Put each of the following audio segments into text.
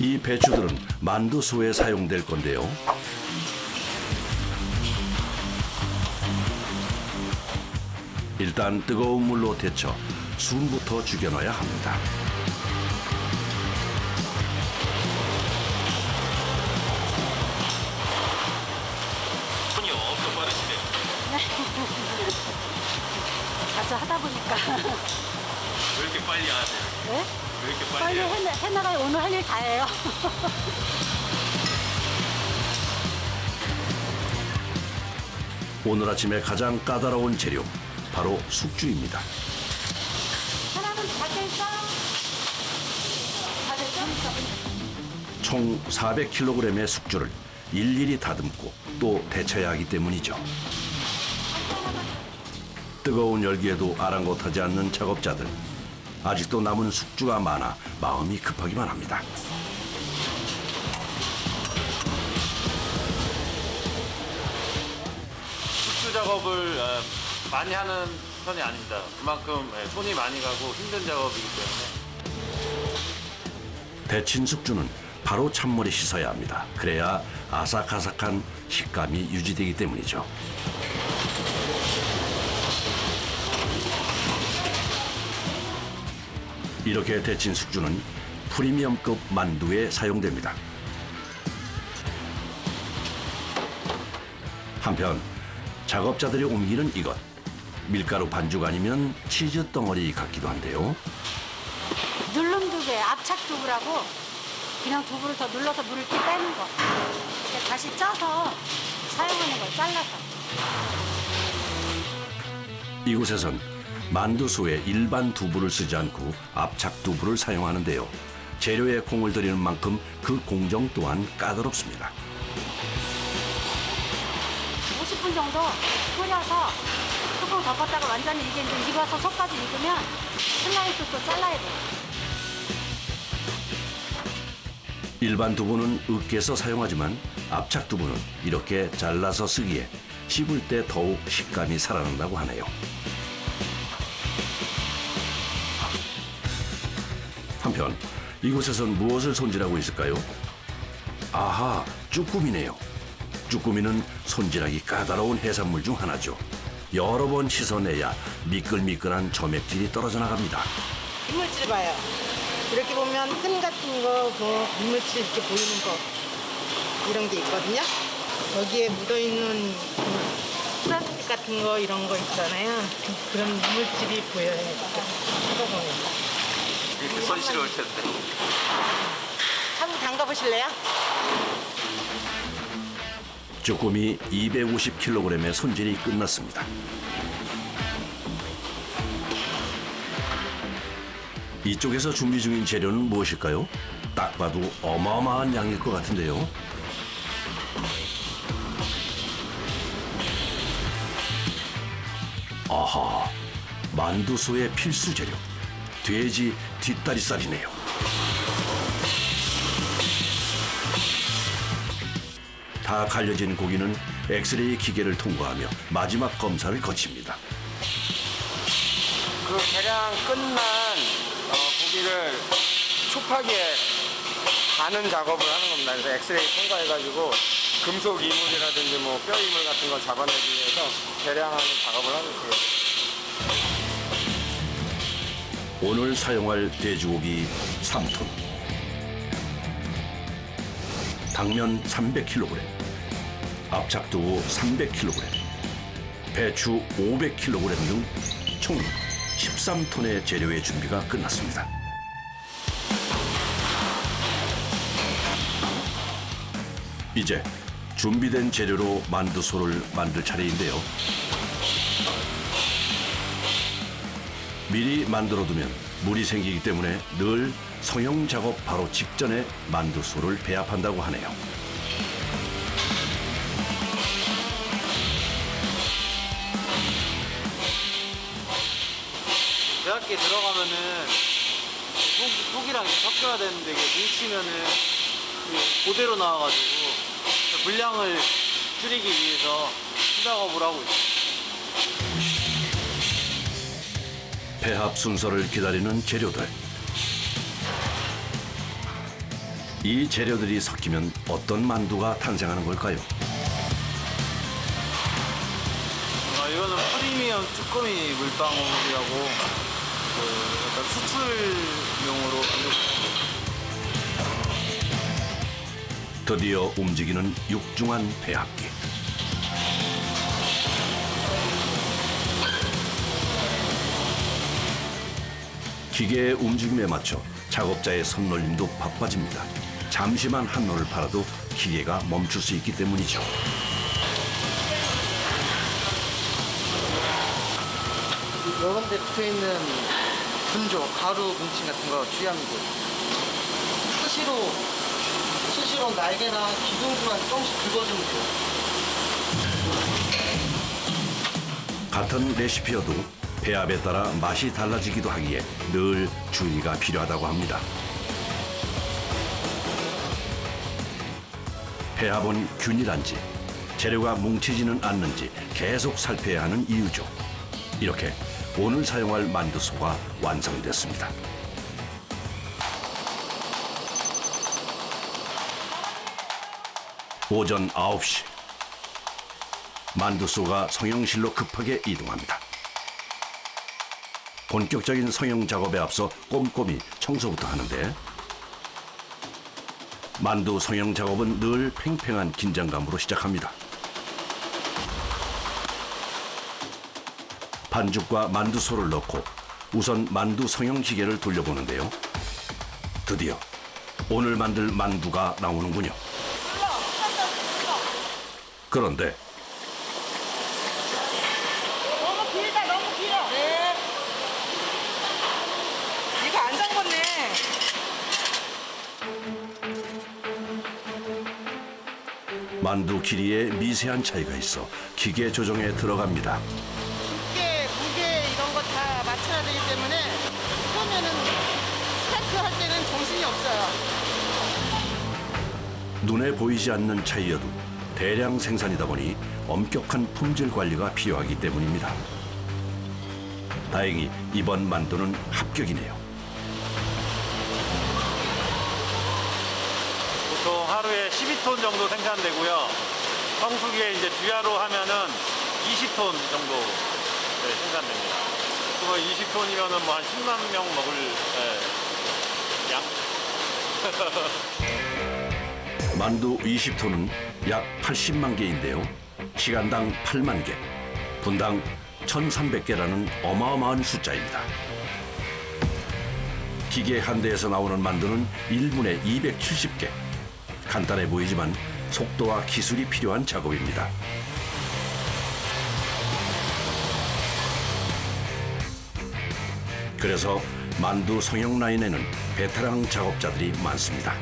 이 배추들은 만두소에 사용될 건데요. 일단 뜨거운 물로 데쳐 숨부터 죽여놔야 합니다. 손이 엄청 빠르시네요. 자주 하다 보니까. 왜 이렇게 빨리 하세요? 네? 왜 이렇게 빨리 빨리 해요? 해나가요. 오늘 할 일 다 해요. 오늘 아침에 가장 까다로운 재료, 바로 숙주입니다. 하나는 다 됐어? 다 됐어? 총 400kg의 숙주를 일일이 다듬고 또 데쳐야 하기 때문이죠. 뜨거운 열기에도 아랑곳하지 않는 작업자들. 아직도 남은 숙주가 많아 마음이 급하기만 합니다. 숙주 작업을 많이 하는 편이 아닙니다. 그만큼 손이 많이 가고 힘든 작업이기 때문에. 데친 숙주는 바로 찬물에 씻어야 합니다. 그래야 아삭아삭한 식감이 유지되기 때문이죠. 이렇게 데친 숙주는 프리미엄급 만두에 사용됩니다. 한편 작업자들이 옮기는 이것, 밀가루 반죽 아니면 치즈 덩어리 같기도 한데요. 누름두개, 압착두부라고 그냥 두부를 더 눌러서 물을 ட்டி 빼는 거. 이렇게 다시 쪄서 사용하는 걸 잘라서. 이곳에선 만두소에 일반 두부를 쓰지 않고 압착 두부를 사용하는데요. 재료에 공을 들이는 만큼 그 공정 또한 까다롭습니다. 50분 정도 끓여서 뚜껑 덮었다가 완전히 이게 이제 익어서 속까지 익으면 슬라이스로 잘라야 돼요. 일반 두부는 으깨서 사용하지만 압착 두부는 이렇게 잘라서 쓰기에 씹을 때 더욱 식감이 살아난다고 하네요. 한편 이곳에선 무엇을 손질하고 있을까요? 아하, 쭈꾸미네요. 쭈꾸미는 손질하기 까다로운 해산물 중 하나죠. 여러 번 씻어내야 미끌미끌한 점액질이 떨어져 나갑니다. 이물질 봐요. 이렇게 보면 끈 같은 거, 그 이물질 이렇게 보이는 거 이런 게 있거든요. 여기에 묻어있는 플라스틱 같은 거 이런 거 있잖아요. 그런 이물질이 보여요. 이렇게 뜯어보면. 이렇게 손 시려울 텐데. 한번 담가보실래요? 쭈꾸미 250kg의 손질이 끝났습니다. 이쪽에서 준비 중인 재료는 무엇일까요? 딱 봐도 어마어마한 양일 것 같은데요. 아하, 만두소의 필수 재료, 돼지 뒷다리살이네요. 다 갈려진 고기는 엑스레이 기계를 통과하며 마지막 검사를 거칩니다. 그 계량 끝난 고기를 촉하게 가는 작업을 하는 겁니다. 그래서 엑스레이 통과해가지고 금속 이물이라든지 뭐 뼈 이물 같은 걸 잡아내기 위해서 계량하는 작업을 하고 있어요. 오늘 사용할 돼지고기 3톤, 당면 300kg, 압착두부 300kg, 배추 500kg 등 총 13톤의 재료의 준비가 끝났습니다. 이제 준비된 재료로 만두소를 만들 차례인데요. 미리 만들어두면 물이 생기기 때문에 늘 성형 작업 바로 직전에 만두소를 배합한다고 하네요. 배합기에 들어가면은 속이랑 섞여야 되는데 이게 뭉치면은 이게 그대로 나와가지고 분량을 줄이기 위해서 수작업을 하고 있어요. 배합 순서를 기다리는 재료들. 이 재료들이 섞이면 어떤 만두가 탄생하는 걸까요? 이거는 프리미엄 쭈꾸미 물방울이라고 약간 수출용으로 만들고 드디어 움직이는 육중한 배합기. 기계의 움직임에 맞춰 작업자의 손놀림도 바빠집니다. 잠시만 한눈을 팔아도 기계가 멈출 수 있기 때문이죠. 이런 데 붙어있는 분조, 가루 뭉침 같은 거 주의합니다. 수시로 날개나 기둥수만 조금씩 긁어주면 돼요. 같은 레시피여도 배합에 따라 맛이 달라지기도 하기에 늘 주의가 필요하다고 합니다. 배합은 균일한지, 재료가 뭉치지는 않는지 계속 살펴야 하는 이유죠. 이렇게 오늘 사용할 만두소가 완성됐습니다. 오전 9시. 만두소가 성형실로 급하게 이동합니다. 본격적인 성형 작업에 앞서 꼼꼼히 청소부터 하는데 만두 성형 작업은 늘 팽팽한 긴장감으로 시작합니다. 반죽과 만두소를 넣고 우선 만두 성형 기계를 돌려보는데요. 드디어 오늘 만들 만두가 나오는군요. 그런데 너무 길다, 너무 길어. 네. 이거 안 잠궜네. 만두 길이에 미세한 차이가 있어 기계 조정에 들어갑니다. 무게 이런 거 다 맞춰야 되기 때문에 처음에는 스타트 할 때는 정신이 없어요. 눈에 보이지 않는 차이여도 대량 생산이다 보니 엄격한 품질 관리가 필요하기 때문입니다. 다행히 이번 만두는 합격이네요. 보통 하루에 12톤 정도 생산되고요. 성수기에 이제 주야로 하면은 20톤 정도 생산됩니다. 그거 20톤이면은 뭐 한 10만 명 먹을 양. 만두 20톤은 약 80만 개인데요. 시간당 8만 개, 분당 1,300개라는 어마어마한 숫자입니다. 기계 한 대에서 나오는 만두는 1분에 270개. 간단해 보이지만 속도와 기술이 필요한 작업입니다. 그래서 만두 성형 라인에는 베테랑 작업자들이 많습니다.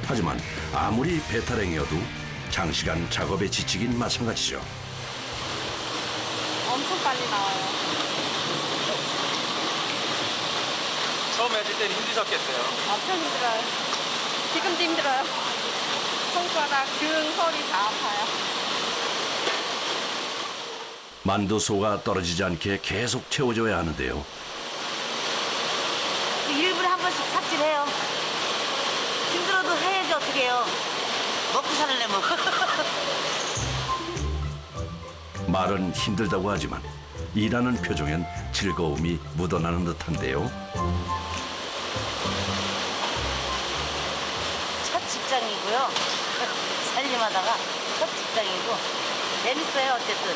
하지만 아무리 베테랑이어도 장시간 작업에 지치긴 마찬가지죠. 엄청 빨리 나와요. 처음에 하실 때는 힘드셨겠어요. 엄청 힘들어요. 지금도 힘들어요. 손가락, 등, 허리 다 아파요. 만두소가 떨어지지 않게 계속 채워줘야 하는데요. 1분에 한 번씩 삽질해요. 힘들어도 해야지 어떻게 해요. 먹고 살려면. 말은 힘들다고 하지만 일하는 표정엔 즐거움이 묻어나는 듯한데요. 첫 직장이고요. 살림하다가 첫 직장이고 재밌어요. 어쨌든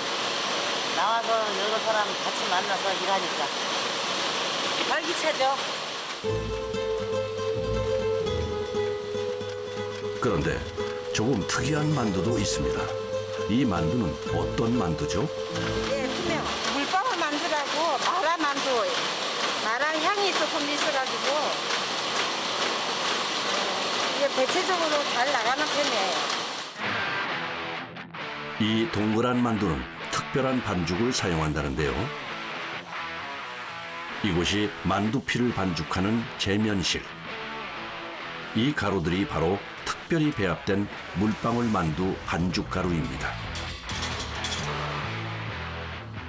나와서 여러 사람 같이 만나서 일하니까 활기차죠. 그런데 조금 특이한 만두도 있습니다. 이 만두는 어떤 만두죠? 예, 투명. 물방울 만두라고 마라 만두. 마라 향이 조금 있어가지고 이게 대체적으로 잘 나가는 편이에요. 이 동그란 만두는 특별한 반죽을 사용한다는데요. 이곳이 만두피를 반죽하는 제면실. 이 가루들이 바로 특별히 배합된 물방울 만두 반죽 가루입니다.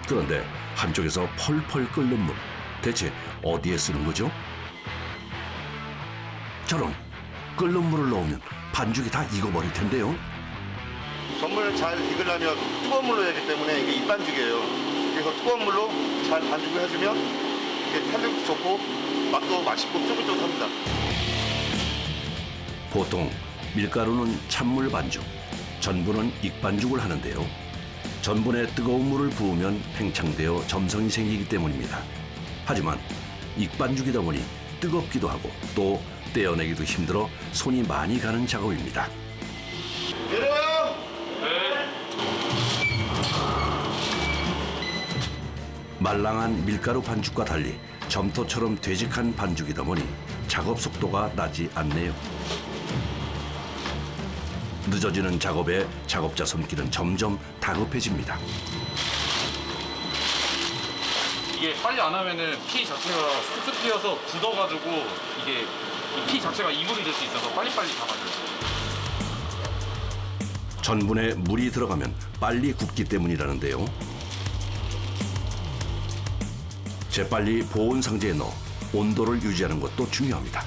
그런데 한쪽에서 펄펄 끓는 물, 대체 어디에 쓰는 거죠? 저런, 끓는 물을 넣으면 반죽이 다 익어버릴 텐데요. 전분을 잘 익으려면 뜨거운 물로 해야 되기 때문에 이게 입반죽이에요. 그래서 뜨거운 물로 잘 반죽을 해주면 이게 탄력도 좋고 맛도 맛있고 쫄깃쫄깃합니다. 보통 밀가루는 찬물 반죽, 전분은 익반죽을 하는데요. 전분에 뜨거운 물을 부으면 팽창되어 점성이 생기기 때문입니다. 하지만 익반죽이다 보니 뜨겁기도 하고 또 떼어내기도 힘들어 손이 많이 가는 작업입니다. 내려와요! 말랑한 밀가루 반죽과 달리 점토처럼 되직한 반죽이다 보니 작업 속도가 나지 않네요. 늦어지는 작업에 작업자 손길은 점점 다급해집니다. 이게 빨리 안 하면은 피 자체가 쑥쑥 뛰어서 굳어가지고 이게 이 피 자체가 이물이 될 수 있어서 빨리빨리 담아줘요. 전분에 물이 들어가면 빨리 굽기 때문이라는데요. 재빨리 보온 상자에 넣어 온도를 유지하는 것도 중요합니다.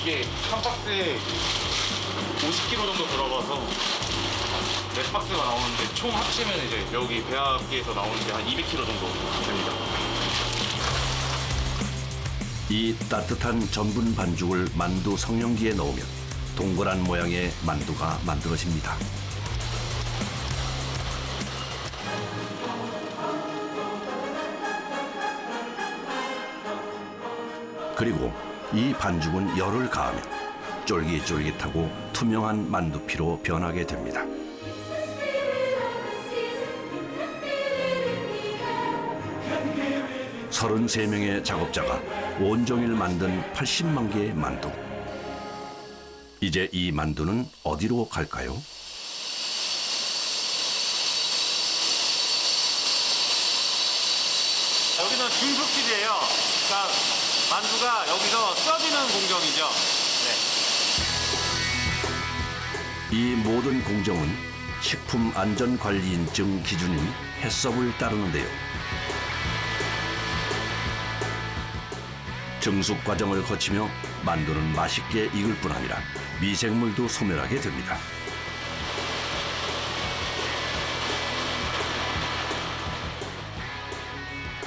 이게 한 박스에 50kg 정도 들어가서 4박스가 나오는데 총 합치면 이제 여기 배합기에서 나오는 게 한 200kg 정도 됩니다. 이 따뜻한 전분 반죽을 만두 성형기에 넣으면 동그란 모양의 만두가 만들어집니다. 그리고 이 반죽은 열을 가하면 쫄깃쫄깃하고 투명한 만두피로 변하게 됩니다. (33) 명의 작업자가 온종일 만든 80만 개의 만두. 이제 이 만두는 어디로 갈까요? 여기는 중숙실이에요. 그러니까 만두가 여기서 써지는 공정이죠. 네. 이 모든 공정은 식품안전관리인증 기준인 해썹을 따르는데요. 증숙 과정을 거치며 만두는 맛있게 익을 뿐 아니라 미생물도 소멸하게 됩니다.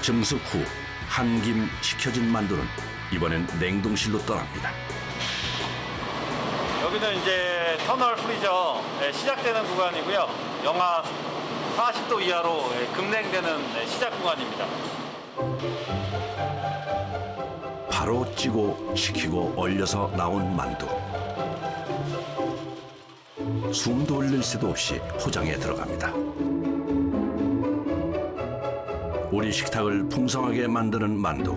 증숙 후 한 김 식혀진 만두는 이번엔 냉동실로 떠납니다. 여기는 이제 터널 프리저 시작되는 구간이고요. 영하 40도 이하로 급냉되는 시작 구간입니다. 바로 찌고 식히고 얼려서 나온 만두. 숨도 흘릴 새도 없이 포장에 들어갑니다. 우리 식탁을 풍성하게 만드는 만두.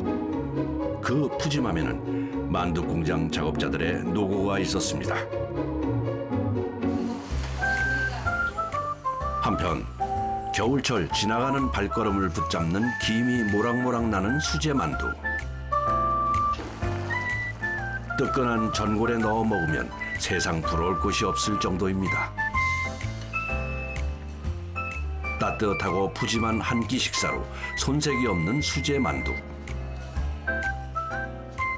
그 푸짐함에는 만두 공장 작업자들의 노고가 있었습니다. 한편 겨울철 지나가는 발걸음을 붙잡는 김이 모락모락 나는 수제 만두. 뜨끈한 전골에 넣어 먹으면 세상 부러울 곳이 없을 정도입니다. 따뜻하고 푸짐한 한 끼 식사로 손색이 없는 수제 만두.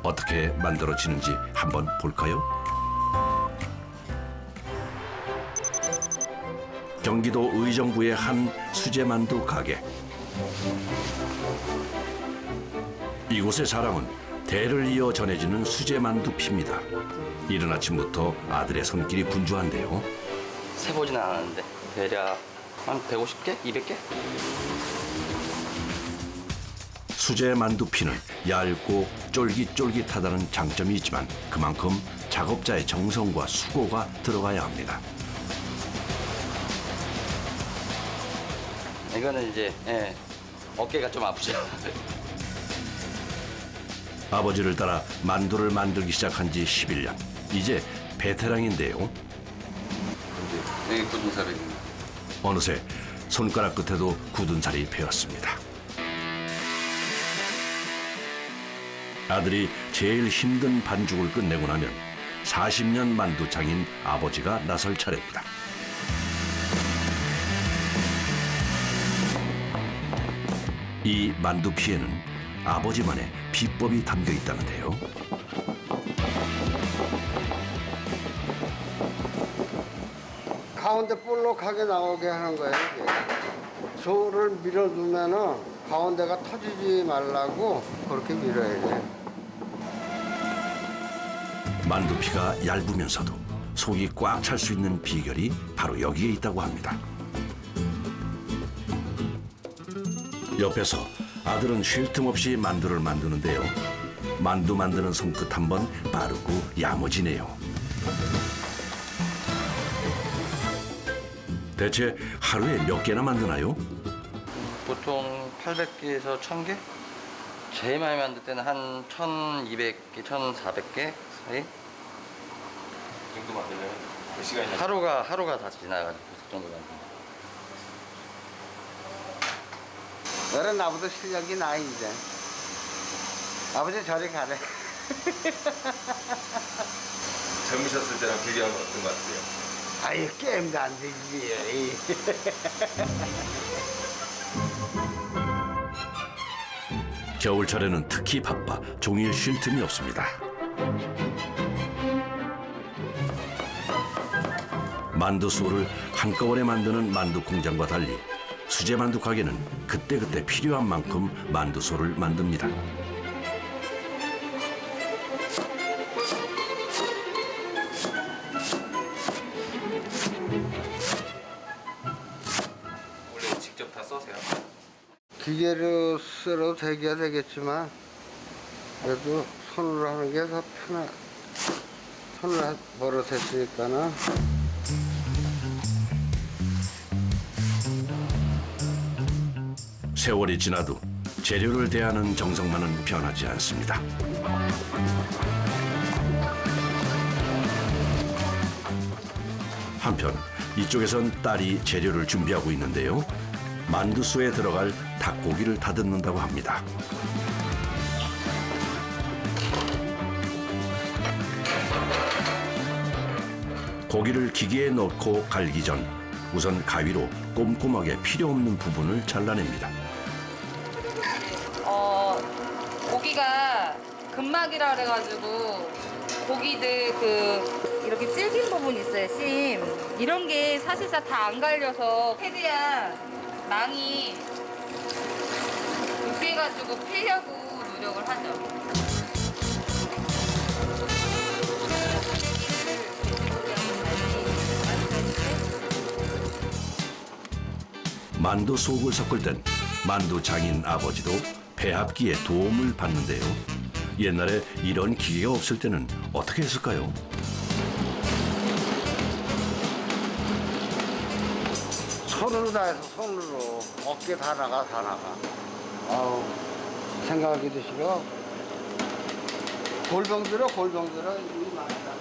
어떻게 만들어지는지 한번 볼까요? 경기도 의정부의 한 수제 만두 가게. 이곳의 자랑은 대를 이어 전해지는 수제 만두 피입니다. 이른 아침부터 아들의 손길이 분주한데요. 세보진 않았는데 대략 한 150개? 200개? 수제 만두 피는 얇고 쫄깃쫄깃하다는 장점이 있지만 그만큼 작업자의 정성과 수고가 들어가야 합니다. 이거는 이제 어깨가 좀 아프죠. 아버지를 따라 만두를 만들기 시작한 지 11년. 이제 베테랑인데요. 여기 굳은 살이. 어느새 손가락 끝에도 굳은 살이 배었습니다. 아들이 제일 힘든 반죽을 끝내고 나면 40년 만두 장인 아버지가 나설 차례입니다. 이 만두 피에는 아버지만의 비법이 담겨 있다는데요. 가운데 볼록하게 나오게 하는 거예요. 이게. 소를 밀어두면은 가운데가 터지지 말라고 그렇게 밀어야 돼. 만두피가 얇으면서도 속이 꽉 찰 수 있는 비결이 바로 여기에 있다고 합니다. 옆에서 아들은 쉴 틈 없이 만두를 만드는데요. 만두 만드는 손끝 한번 빠르고 야무지네요. 대체 하루에 몇 개나 만드나요? 보통 800개에서 1000개? 제일 많이 만들 때는 한 1200개, 1400개 사이? 이 정도 만들려면 몇 시간이나? 하루가 다 지나가지고 그 정도 만듭니다. 너는 나보다 실력이 나 이제. 아버지 저리 가래. 젊으셨을 때랑 비교하면 어떤 것 같으세요? 아유 게임도 안 되지. 겨울철에는 특히 바빠 종일 쉴 틈이 없습니다. 만두소를 한꺼번에 만드는 만두 공장과 달리 수제 만두 가게는 그때그때 필요한 만큼 만두소를 만듭니다. 원래 직접 다 써세요? 기계로 썰어도 되기야 되겠지만 그래도 손으로 하는 게 더 편해. 손으로 버릇했으니까는. 세월이 지나도 재료를 대하는 정성만은 변하지 않습니다. 한편 이쪽에선 딸이 재료를 준비하고 있는데요. 만두소에 들어갈 닭고기를 다듬는다고 합니다. 고기를 기계에 넣고 갈기 전 우선 가위로 꼼꼼하게 필요 없는 부분을 잘라냅니다. 고기가 근막이라 그래가지고 고기들 이렇게 질긴 부분 있어요, 심. 이런 게 사실상 다 안 갈려서 최대한 망이 으깨가지고 피려고 노력을 하죠. 만두 속을 섞을 땐 만두 장인 아버지도 배합기에 도움을 받는데요. 옛날에 이런 기계가 없을 때는 어떻게 했을까요? 손으로 다 해서 손으로. 어깨 다 나가. 아우 생각하기도 싫어. 골병 들어. 이 맛이다.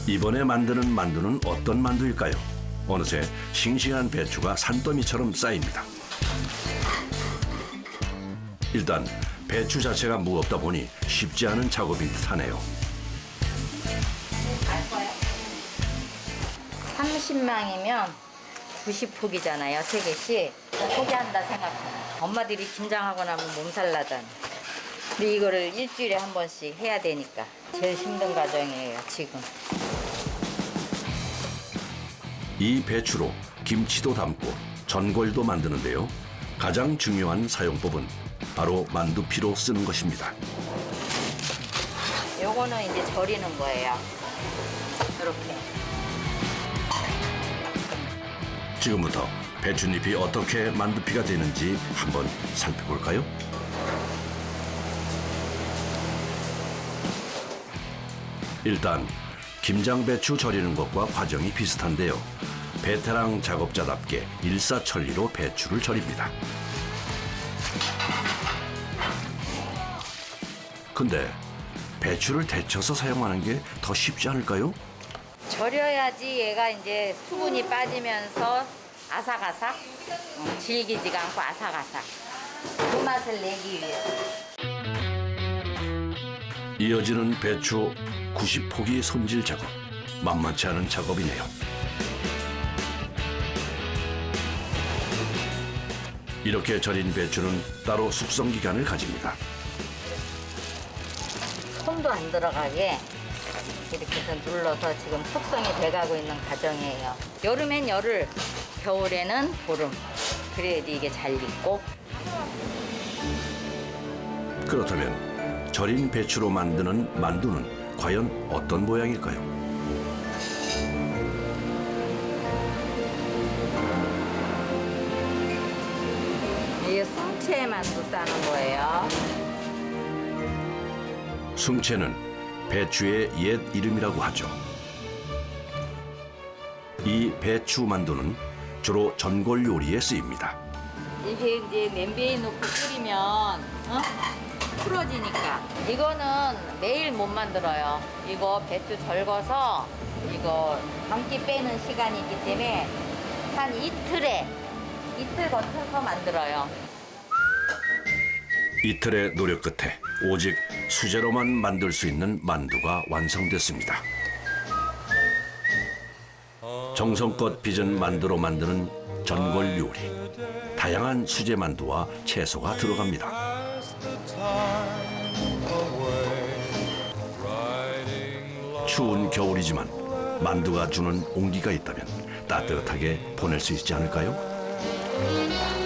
이번에 만드는 만두는 어떤 만두일까요? 어느새 싱싱한 배추가 산더미처럼 쌓입니다. 일단 배추 자체가 무겁다 보니 쉽지 않은 작업인 듯하네요. 30망이면 90포기잖아요, 3개씩. 포기한다 생각하면. 엄마들이 김장하고 나면 몸살 나잖아. 근데 이거를 일주일에 한 번씩 해야 되니까 제일 힘든 과정이에요, 지금. 이 배추로 김치도 담고 전골도 만드는데요. 가장 중요한 사용법은 바로 만두피로 쓰는 것입니다. 요거는 이제 절이는 거예요. 이렇게. 지금부터 배춧잎이 어떻게 만두피가 되는지 한번 살펴볼까요? 일단 김장배추 절이는 것과 과정이 비슷한데요. 베테랑 작업자답게 일사천리로 배추를 절입니다. 근데 배추를 데쳐서 사용하는 게 더 쉽지 않을까요? 절여야지 얘가 이제 수분이 빠지면서 아삭아삭, 질기지가 않고 아삭아삭. 그 맛을 내기 위해서. 이어지는 배추 90포기 손질 작업. 만만치 않은 작업이네요. 이렇게 절인 배추는 따로 숙성 기간을 가집니다. 손도 안 들어가게 이렇게 해서 눌러서 지금 숙성이 돼가고 있는 과정이에요. 여름엔 열흘, 겨울에는 보름. 그래야지 이게 잘 익고. 그렇다면 절인 배추로 만드는 만두는 과연 어떤 모양일까요? 이게 숭채 만두 싸는 거예요. 숭채는 배추의 옛 이름이라고 하죠. 이 배추 만두는 주로 전골 요리에 쓰입니다. 이게 이제 냄비에 넣고 끓이면 풀어지니까. 이거는 매일 못 만들어요. 이거 배추 절거서 이거 감기 빼는 시간이 있기 때문에 한 이틀 거쳐서 만들어요. 이틀의 노력 끝에 오직 수제로만 만들 수 있는 만두가 완성됐습니다. 정성껏 빚은 만두로 만드는 전골 요리. 다양한 수제 만두와 채소가 들어갑니다. 추운 겨울이지만 만두가 주는 온기가 있다면 따뜻하게 보낼 수 있지 않을까요?